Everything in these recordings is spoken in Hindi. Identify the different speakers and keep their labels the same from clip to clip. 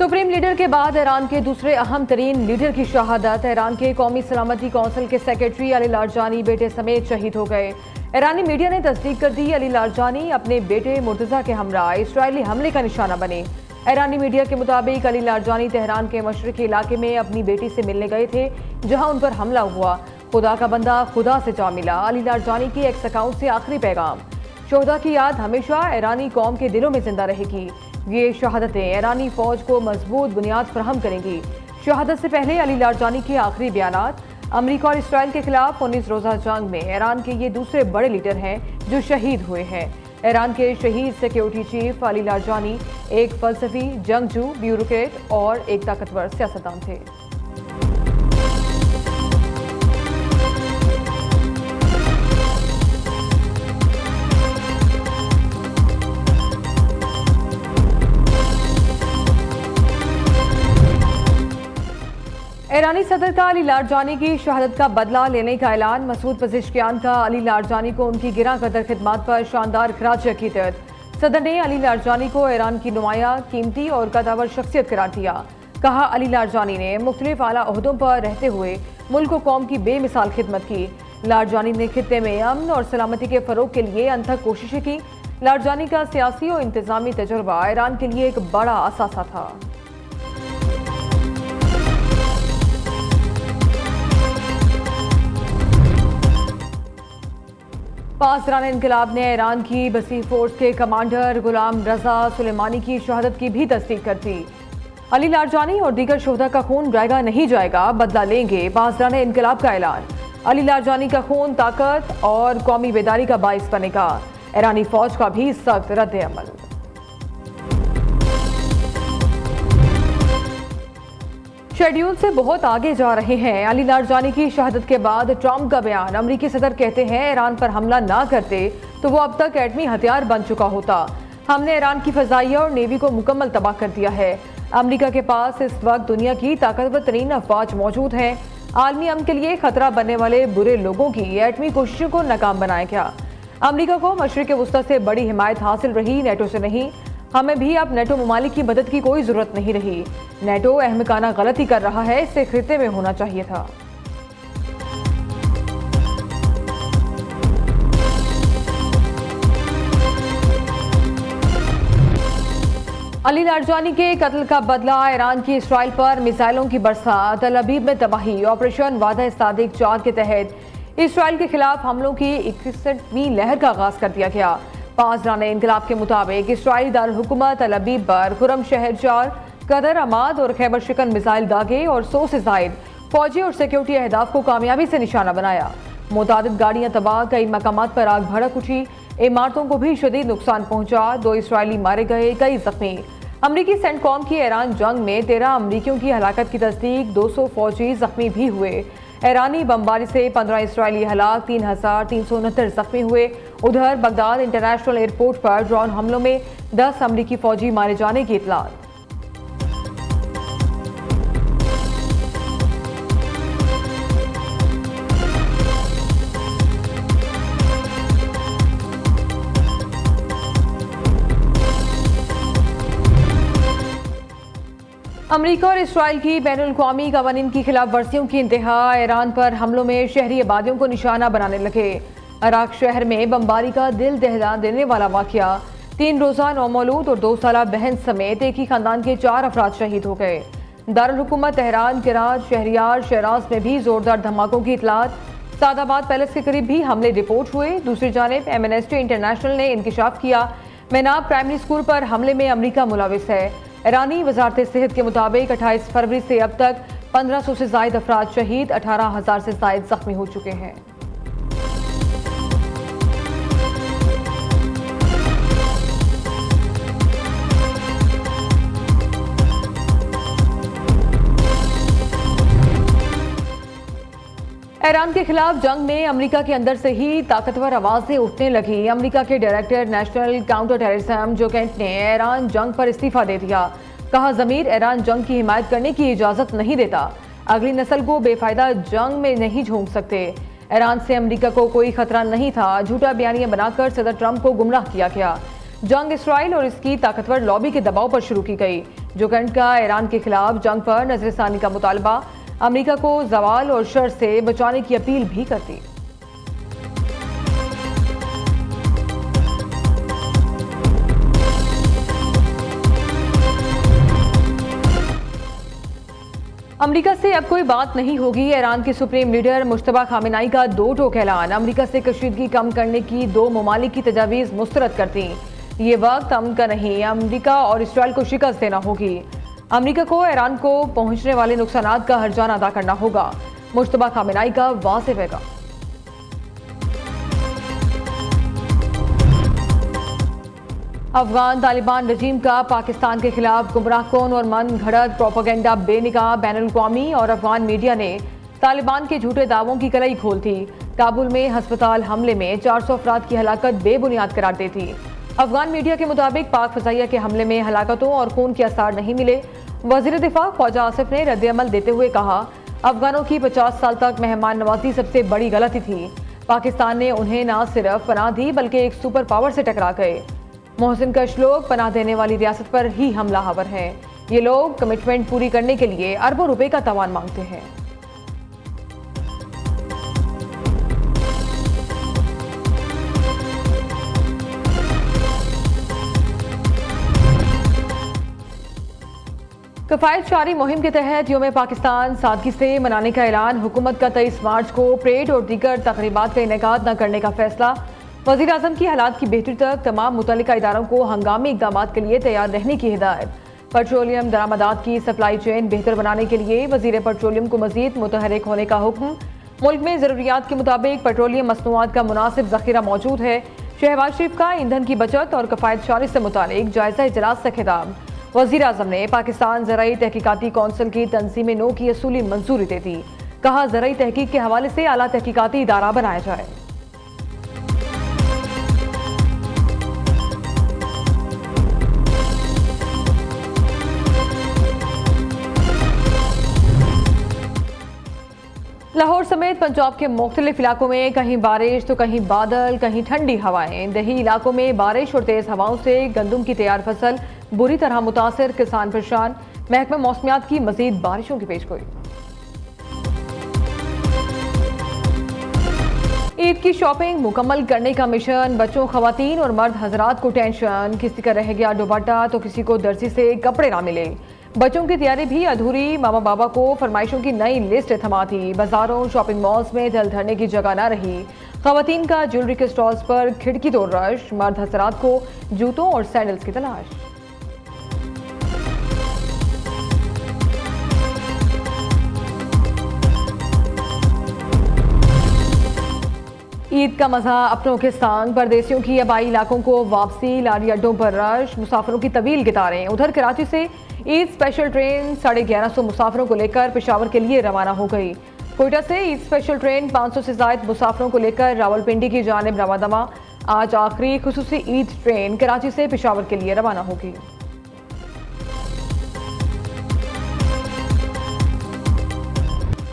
Speaker 1: सुप्रीम लीडर के बाद ईरान के दूसरे अहम तरीन लीडर की शहादत। ईरान के कौमी सलामती कौंसिल के सेक्रेटरी अली लारजानी बेटे समेत शहीद हो गए। ईरानी मीडिया ने तस्दीक कर दी अली लारजानी अपने बेटे मुर्तजा के हमरा इजरायली हमले का निशाना बने। ईरानी मीडिया के मुताबिक अली लारजानी तेहरान के मशरकी इलाके में अपनी बेटी से मिलने गए थे, जहां उन पर हमला हुआ। खुदा का बंदा खुदा से जा मिला, अली लारजानी की एक्स अकाउंट से आखिरी पैगाम। शोहदा की याद हमेशा ईरानी कौम के दिलों में जिंदा रहेगी। ये शहादतें ईरानी फौज को मजबूत बुनियाद फराहम करेंगी। शहादत से पहले अली लारजानी के आखिरी बयानात। अमरीका और इसराइल के खिलाफ 19 रोजा जंग में ईरान के ये दूसरे बड़े लीडर हैं जो शहीद हुए हैं। ईरान के शहीद सिक्योरिटी चीफ अली लारजानी एक फलसफी, जंगजू, ब्यूरोक्रेट और एक ताकतवर सियासतदान थे। ईरानी सदर का अली लारजानी की शहादत का बदला लेने का ऐलान। मसूद पज़ेश्कियान का अली लारजानी को उनकी गिरा कदर खिदमात पर शानदार खराज अकीदत। सदर ने अली लारजानी को ईरान की नुमाया, कीमती और कदावर शख्सियत करार दिया। कहा, अली लारजानी ने मुख्तलिफ आला ओहदों पर रहते हुए मुल्क व कौम की बेमिसाल खिदमत की। लारजानी ने खित्ते में अमन और सलामती के फरोग के लिए अनथक कोशिशें की। लारजानी का सियासी और इंतजामी तजुर्बा ईरान के लिए एक बड़ा असासा था। पासदारान इनकलाब ने ईरान की बसी फोर्स के कमांडर गुलाम रजा सुलेमानी की शहादत की भी तस्दीक कर दी। अली लारजानी और दीगर शोहदा का खून जाएगा नहीं जाएगा, बदला लेंगे, पासदारान इनकलाब का ऐलान। अली लारजानी का खून ताकत और कौमी बेदारी का बाइस बनेगा। ईरानी फौज का भी सख्त रद्द अमल। शेड्यूल से बहुत आगे जा रहे हैं। अली लारजानी की शहादत के बाद ट्रंप का बयान। अमरीकी सदर कहते हैं, ईरान पर हमला ना करते तो वो अब तक एटमी हथियार बन चुका होता। हमने ईरान की फजाइया और नेवी को मुकम्मल तबाह कर दिया है। अमरीका के पास इस वक्त दुनिया की ताकतवर तरीन अफवाज मौजूद हैं। आलमी अमन के लिए खतरा बनने वाले बुरे लोगों की एटमी कोशिशों को नाकाम बनाया गया। अमरीका को मशरिक वुस्ता से बड़ी हिमायत हासिल रही, नेटो से नहीं। हमें भी अब नेटो ममालिक की मदद की कोई जरूरत नहीं रही। नेटो अहमकाना गलती कर रहा है, इससे खित्ते में होना चाहिए था। अली लारजानी के कत्ल का बदला। ईरान की इसराइल पर मिसाइलों की बरसात। तल अबीब में तबाही। ऑपरेशन वादा सादिक 4 के तहत इसराइल के खिलाफ हमलों की 61वीं लहर का आगाज कर दिया गया। पासदारान इनकलाब के मुताबिक इसराइली दारुल हुकूमत तल अबीब पर खुरम शहर 4, कदर, अमाद और खैबर शिकन मिसाइल दागे और 100 से जायद फौजी और सिक्योरिटी अहदाफ को कामयाबी से निशाना बनाया। मुतादिद गाड़ियां तबाह, कई मकामात पर आग भड़क उठी। इमारतों को भी शदीद नुकसान पहुंचा। 2 इसराइली मारे गए, कई जख्मी। अमरीकी सेंटकॉम की ईरान जंग में 13 अमरीकियों की हलाकत की तस्दीक। 200 फौजी जख्मी भी हुए। ईरानी बमबारी से 15 इसराइली हलाक, 3369 जख्मी हुए। उधर बगदाद इंटरनेशनल एयरपोर्ट पर ड्रोन हमलों में 10 अमरीकी फौजी मारे जाने की इत्तलात। अमरीका और इसराइल की बैनुल-अक़वामी क़वानीन की खिलाफ वर्जियों की इंतहा। ईरान पर हमलों में शहरी आबादियों को निशाना बनाने लगे। अराक शहर में बमबारी का दिल दहला देने वाला वाक़या। 3 रोज़ा नौमौलूद और 2 साला बहन समेत एक ही खानदान के 4 अफराद शहीद हो गए। दारुल हुकूमत तेहरान, कराच, शहरियार, शराज में भी जोरदार धमाकों की इतलात। सादाबाद पैलेस के करीब भी हमले रिपोर्ट हुए। दूसरी जानिब एमनेस्टी इंटरनेशनल ने इंकशाफ किया, मेनाब प्राइमरी स्कूल पर हमले में अमरीका मुलविस है। ईरानी वजारत सेहत के मुताबिक 28 फरवरी से अब तक 1500 से जायद अफराद शहीद, 18,000 से जायद जख्मी हो चुके हैं। ईरान के खिलाफ जंग में अमरीका के अंदर से ही ताकतवर आवाजें उठने लगी। अमरीका के डायरेक्टर नेशनल काउंटर टेररिज्म जो केंट ने ईरान जंग पर इस्तीफा दे दिया। कहा, ज़मीर ईरान जंग की हिमायत करने की इजाजत नहीं देता। अगली नस्ल को बेफायदा जंग में नहीं झोंक सकते। ईरान से अमरीका को कोई खतरा नहीं था। झूठा बयानिया बनाकर सदर ट्रंप को गुमराह किया गया। जंग इसराइल और इसकी ताकतवर लॉबी के दबाव पर शुरू की गई। जुकंड का ईरान के खिलाफ जंग पर नजरसानी का मुतालबा, अमेरिका को जवाल और शर से बचाने की अपील भी करती। अमेरिका से अब कोई बात नहीं होगी, ईरान के सुप्रीम लीडर मुश्तबा खामेनाई का दो टोक ऐलान। अमेरिका से कशीदगी कम करने की दो ममालिक की तजावीज़ मुस्तरद करती। ये वक्त अमन का नहीं, अमेरिका और इसराइल को शिकस्त देना होगी। अमेरिका को ईरान को पहुंचने वाले नुकसानात का हर्जाना अदा करना होगा, मुश्तबा खामेनाई का वाज़ेह पैगाम। अफगान तालिबान रजीम का पाकिस्तान के खिलाफ गुमराहकुन और मन घड़त प्रोपेगेंडा बेनिकाह बैनुल-अक़वामी और अफगान मीडिया ने तालिबान के झूठे दावों की कलई खोल थी। काबुल में हस्पताल हमले में 400 अफराद की हलाकत बेबुनियाद करार दी थी। अफगान मीडिया के मुताबिक पाक फजाइया के हमले में हलाकतों और खून के आसार नहीं मिले। वज़ीर दिफा ख्वाजा आसिफ ने रद्द-ए-अमल देते हुए कहा, अफगानों की 50 साल तक मेहमान नवाजी सबसे बड़ी गलती थी। पाकिस्तान ने उन्हें न सिर्फ पनाह दी बल्कि एक सुपर पावर से टकरा गए। मोहसिन कश लोग पनाह देने वाली रियासत पर ही हमलावर हैं। ये लोग कमिटमेंट पूरी करने के लिए अरबों रुपए का तावान मांगते हैं। कफायत जारी मुहिम के तहत यौम पाकिस्तान सादगी से मनाने का ऐलान। हुकूमत का 23 मार्च को परेड और दीगर तकरीबात का इनेकाद न करने का फैसला। वज़ीर आज़म की हालात की बेहतरी तक तमाम मुतल्लिका इदारों को हंगामी इक़दाम के लिए तैयार रहने की हिदायत। पेट्रोलियम दरामदात की सप्लाई चेन बेहतर बनाने के लिए वज़ीर पेट्रोलियम को मज़ीद मुतहरिक होने का हुक्म। मुल्क में ज़रूरियात के मुताबिक पेट्रोलियम मसनूआत का मुनासिब ज़ख़ीरा मौजूद है। शहबाज शरीफ का ईंधन की बचत और कफायत जारी से मुतालिक जायज़ा इजलास से खिताब। वज़ीर आज़म ने पाकिस्तान ज़राई तहकीकाती कौंसिल की तंज़ीम नो की असूली मंजूरी दे दी। कहा, ज़राई तहकीक के हवाले से आला तहकीकाती इदारा बनाया जाए। लाहौर समेत पंजाब के मुख्तलिफ इलाकों में कहीं बारिश तो कहीं बादल, कहीं ठंडी हवाएं। दही इलाकों में बारिश और तेज हवाओं से गंदम की तैयार फसल बुरी तरह मुतासर, किसान परेशान। महकमा मौसमियात की मजीद बारिशों की पेशगोई। ईद की शॉपिंग मुकम्मल करने का मिशन। बच्चों, खवातीन और मर्द हजरात को टेंशन, किसी का रह गया दुपट्टा तो किसी को दर्जी से कपड़े ना मिले। बच्चों की तैयारी भी अधूरी, मामा बाबा को फरमाइशों की नई लिस्ट थमा थी। बाजारों, शॉपिंग मॉल्स में दिल धरने की जगह न रही। खवातीन का ज्वेलरी के स्टॉल्स पर खिड़की तोड़ रश, मर्द हजरात को जूतों और सैंडल्स की तलाश। ईद का मजा अपनों के संग, परदेसियों की आबाई इलाकों को वापसी, लारी अड्डों पर रश, मुसाफिरों की तवील कतारें। उधर कराची से ईद स्पेशल ट्रेन 1150 मुसाफिरों को लेकर पेशावर के लिए रवाना हो गई। कोयटा से ईद स्पेशल ट्रेन 500 से ज़ायद मुसाफिरों को लेकर रावलपिंडी की जानिब रवाना। आज आखिरी खुसूसी ईद ट्रेन कराची से पेशावर के लिए रवाना होगी।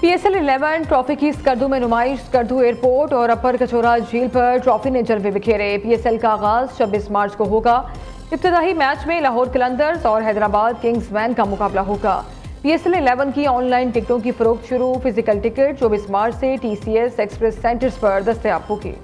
Speaker 1: PSL 11 ट्रॉफी की स्कर्दू में नुमाइश। स्कर्दू एयरपोर्ट और अपर कचोरा झील पर ट्रॉफी ने जलवे बिखेरे। PSL का आगाज 26 मार्च को होगा। इब्तदाई मैच में लाहौर कलंदर्स और हैदराबाद किंग्समैन का मुकाबला होगा। PSL 11 की ऑनलाइन टिकटों की फरोख्त शुरू। फिजिकल टिकट 24 मार्च से TCS एक्सप्रेस सेंटर्स पर दस्तयाब होगी।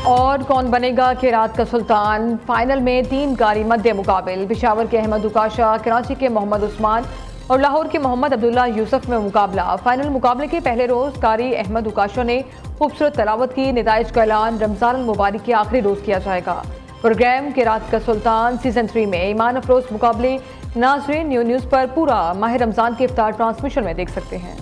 Speaker 1: और कौन बनेगा खैरात का सुल्तान? फाइनल में 3 कारी मध्य मुकाबिल। पेशावर के अहमद उकाशा, कराची के मोहम्मद उस्मान और लाहौर के मोहम्मद अब्दुल्ला यूसुफ में मुकाबला। फाइनल मुकाबले के पहले रोज कारी अहमद उकाशा ने खूबसूरत तलावत की। नताइज का ऐलान रमजान मुबारक के आखिरी रोज किया जाएगा। प्रोग्राम खैरात का सुल्तान सीजन 3 में ईमान अफरोज मुकाबले नाज़रीन न्यू न्यूज़ पर पूरा माह रमजान के इफ्तार ट्रांसमिशन में देख सकते हैं।